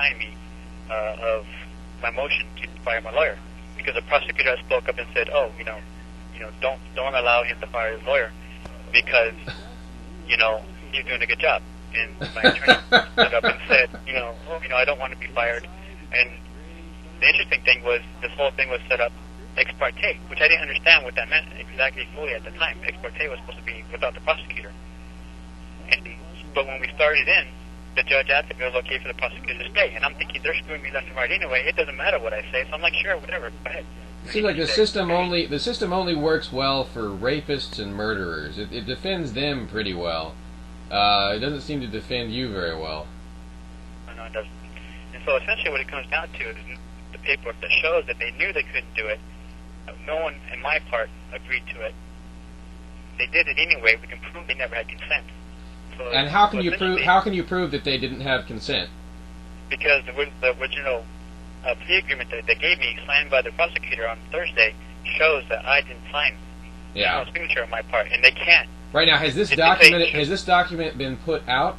denied me of my motion to fire my lawyer, because the prosecutor spoke up and said, "Oh, don't allow him to fire his lawyer because he's doing a good job." And my attorney stood up and said, I don't want to be fired. And the interesting thing was this whole thing was set up ex parte, which I didn't understand what that meant exactly fully at the time. Ex parte was supposed to be without the prosecutor. But when we started in, the judge asked if it was okay for the prosecutor to stay. And I'm thinking, they're screwing me left and right anyway. It doesn't matter what I say. So I'm like, sure, whatever, go ahead. It seems like the system only works well for rapists and murderers. It defends them pretty well. It doesn't seem to defend you very well. No, it doesn't. And so essentially what it comes down to is the paperwork that shows that they knew they couldn't do it. No one, in my part, agreed to it. They did it anyway. We can prove they never had consent. So, and how can you prove? How can you prove that they didn't have consent? Because the original plea agreement that they gave me, signed by the prosecutor on Thursday, shows that I didn't sign. Yeah. There's no signature on my part, and they can't. Right now, has this document been put out?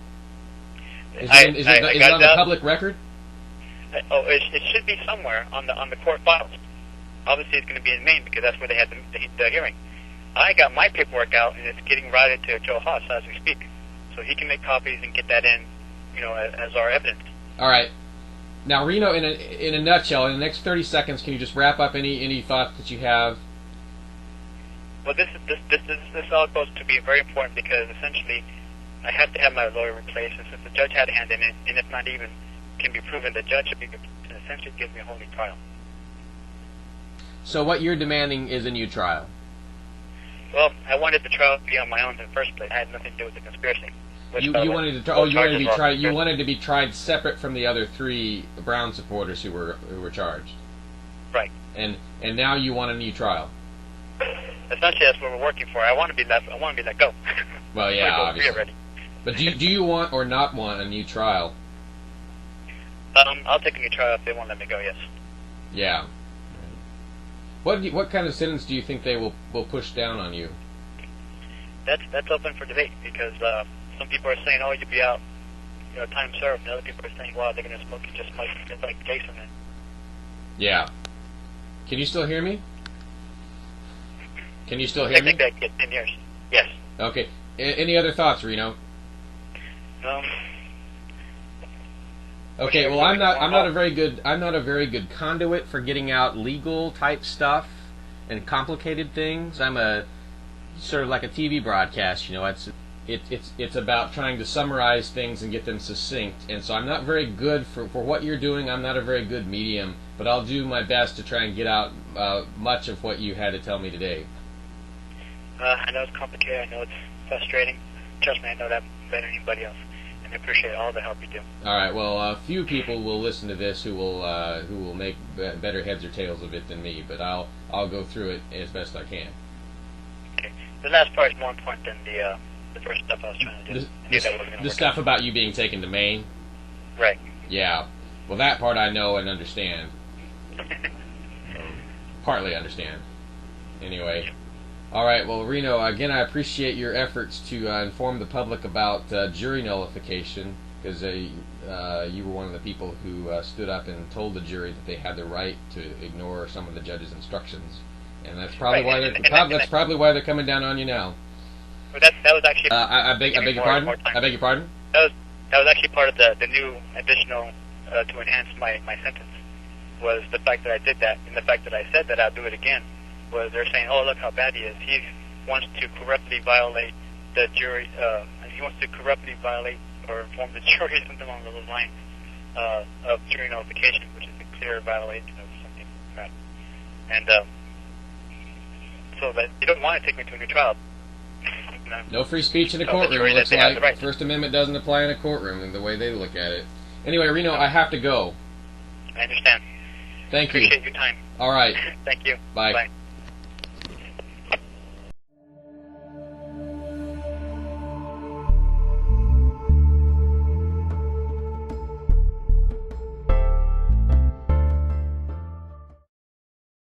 Is it on the public record? It should be somewhere on the court files. Obviously, it's going to be in Maine because that's where they had the hearing. I got my paperwork out, and it's getting routed to Joe Haas as we speak, so he can make copies and get that in, as our evidence. All right. Now, Reno, in a nutshell, in the next 30 seconds, can you just wrap up any thoughts that you have? Well, this all goes to be very important because essentially, I have to have my lawyer replaced, and since the judge had a hand in it, and if not even can be proven, the judge should be essentially gives me a whole new trial. So what you're demanding is a new trial? Well, I wanted the trial to be on my own in the first place. I had nothing to do with the conspiracy. You wanted to be tried separate from the other 3 Brown supporters who were charged. Right. And now you want a new trial. Essentially, that's what we're working for. I want to be let go. Well, yeah, obviously. Already. But do you want or not want a new trial? I'll take a new trial if they won't let me go. Yes. Yeah. What kind of sentence do you think they will push down on you? That's open for debate because some people are saying, "Oh, you'll be out, time served," and other people are saying, "Wow, they're going to smoke you just like Jason." Yeah. Can you still hear me? Can you still hear me? I think that gets 10 years. Yes. Okay. Any other thoughts, Reno? Okay. Well, I'm not a very good conduit for getting out legal type stuff and complicated things. I'm a sort of like a TV broadcast. It's about trying to summarize things and get them succinct. And so I'm not very good for what you're doing. I'm not a very good medium, but I'll do my best to try and get out much of what you had to tell me today. I know it's complicated. I know it's frustrating. Trust me, I know that better than anybody else, and I appreciate all the help you do. All right. Well, a few people will listen to this who will make better heads or tails of it than me, but I'll go through it as best I can. Okay. The last part is more important than the first stuff I was trying to do. The stuff about you being taken to Maine. Right. Yeah. Well, that part I know and understand. Partly understand. Anyway. All right, well, Reno, again, I appreciate your efforts to inform the public about jury nullification, because you were one of the people who stood up and told the jury that they had the right to ignore some of the judge's instructions, and that's probably why they're coming down on you now. Well, that was actually. I beg your pardon. I beg your pardon. That was actually part of the new additional to enhance my sentence was the fact that I did that, and the fact that I said that I'll do it again. Was they're saying, "Oh, look how bad he is. He wants to corruptly violate the jury. He wants to corruptly violate or inform the jury something along those lines of jury nullification, which is a clear violation of something like that." And so that they don't want to take me to a new trial. No free speech in a courtroom. It looks like the First Amendment doesn't apply in a courtroom in the way they look at it. Anyway, Reno, I have to go. I understand. Thank you. Appreciate your time. All right. Thank you. Bye. Bye.